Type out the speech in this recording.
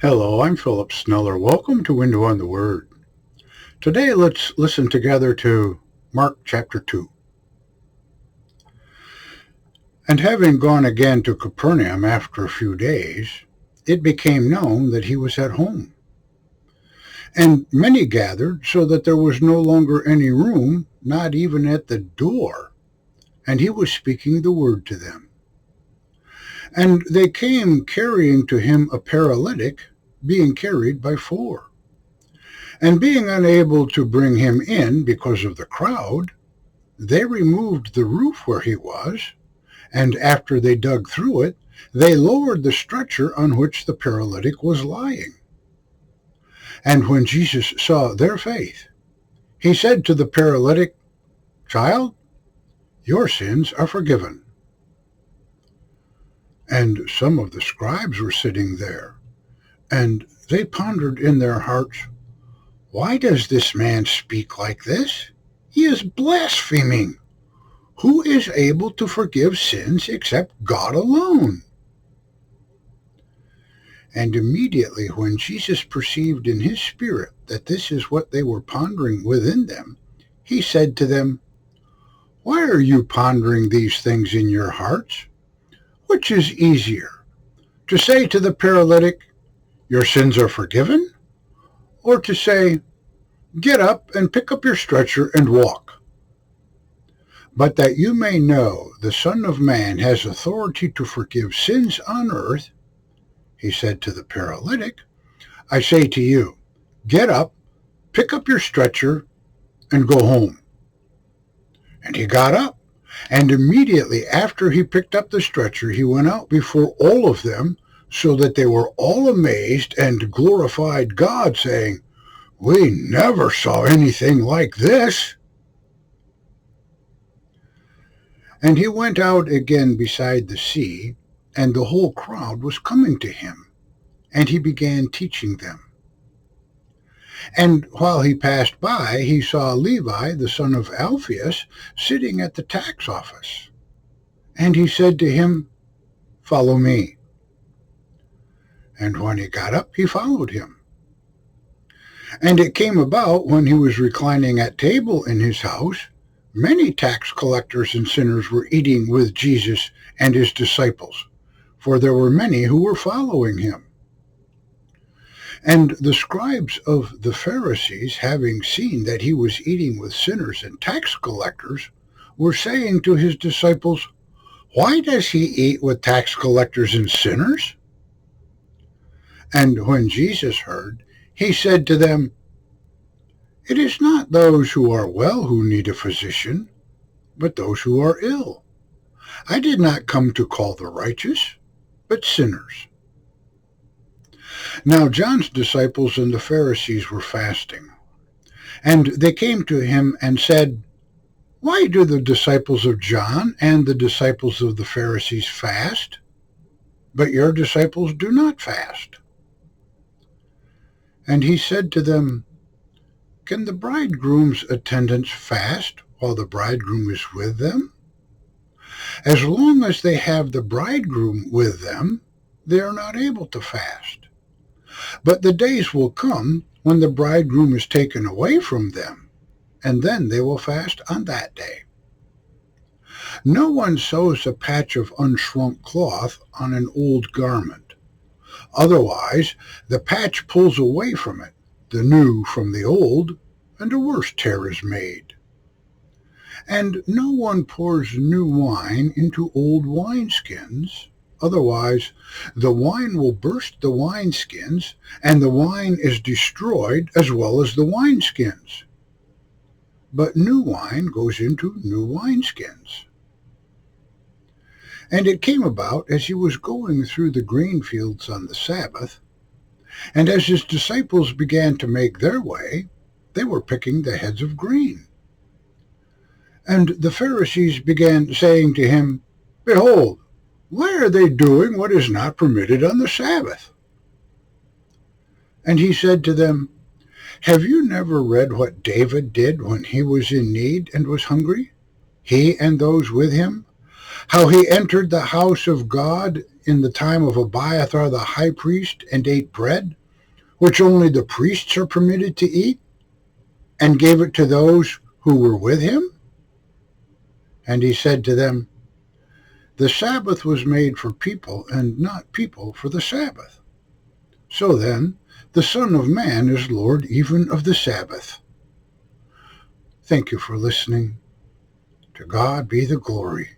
Hello, I'm Philip Sneller. Welcome to Window on the Word. Today let's listen together to Mark chapter 2. And having gone again to Capernaum after a few days, it became known that he was at home. And many gathered so that there was no longer any room, not even at the door. And he was speaking the word to them. And they came carrying to him a paralytic, being carried by 4. And being unable to bring him in because of the crowd, they removed the roof where he was, and after they dug through it, they lowered the stretcher on which the paralytic was lying. And when Jesus saw their faith, he said to the paralytic, "Child, your sins are forgiven." And some of the scribes were sitting there, and they pondered in their hearts, "Why does this man speak like this? He is blaspheming. Who is able to forgive sins except God alone?" And immediately when Jesus perceived in his spirit that this is what they were pondering within them, he said to them, "Why are you pondering these things in your hearts? Which is easier, to say to the paralytic, 'Your sins are forgiven,' or to say, 'Get up and pick up your stretcher and walk'? But that you may know the Son of Man has authority to forgive sins on earth," he said to the paralytic, "I say to you, get up, pick up your stretcher, and go home." And he got up, and immediately after he picked up the stretcher, he went out before all of them, so that they were all amazed and glorified God, saying, "We never saw anything like this." And he went out again beside the sea, and the whole crowd was coming to him, and he began teaching them. And while he passed by, he saw Levi, the son of Alphaeus, sitting at the tax office. And he said to him, "Follow me." And when he got up, he followed him. And it came about, when he was reclining at table in his house, many tax collectors and sinners were eating with Jesus and his disciples, for there were many who were following him. And the scribes of the Pharisees, having seen that he was eating with sinners and tax collectors, were saying to his disciples, "Why does he eat with tax collectors and sinners?" And when Jesus heard, he said to them, "It is not those who are well who need a physician, but those who are ill. I did not come to call the righteous, but sinners." Now John's disciples and the Pharisees were fasting, and they came to him and said, "Why do the disciples of John and the disciples of the Pharisees fast, but your disciples do not fast?" And he said to them, "Can the bridegroom's attendants fast while the bridegroom is with them? As long as they have the bridegroom with them, they are not able to fast. But the days will come when the bridegroom is taken away from them, and then they will fast on that day. No one sews a patch of unshrunk cloth on an old garment. Otherwise, the patch pulls away from it, the new from the old, and a worse tear is made. And no one pours new wine into old wineskins. Otherwise, the wine will burst the wineskins, and the wine is destroyed as well as the wineskins. But new wine goes into new wineskins." And it came about, as he was going through the grain fields on the Sabbath, and as his disciples began to make their way, they were picking the heads of grain. And the Pharisees began saying to him, "Behold, why are they doing what is not permitted on the Sabbath?" And he said to them, "Have you never read what David did when he was in need and was hungry, he and those with him? How he entered the house of God in the time of Abiathar the high priest and ate bread, which only the priests are permitted to eat, and gave it to those who were with him? And he said to them, The Sabbath was made for people, and not people for the Sabbath. So then, the Son of Man is Lord even of the Sabbath. Thank you for listening. To God be the glory.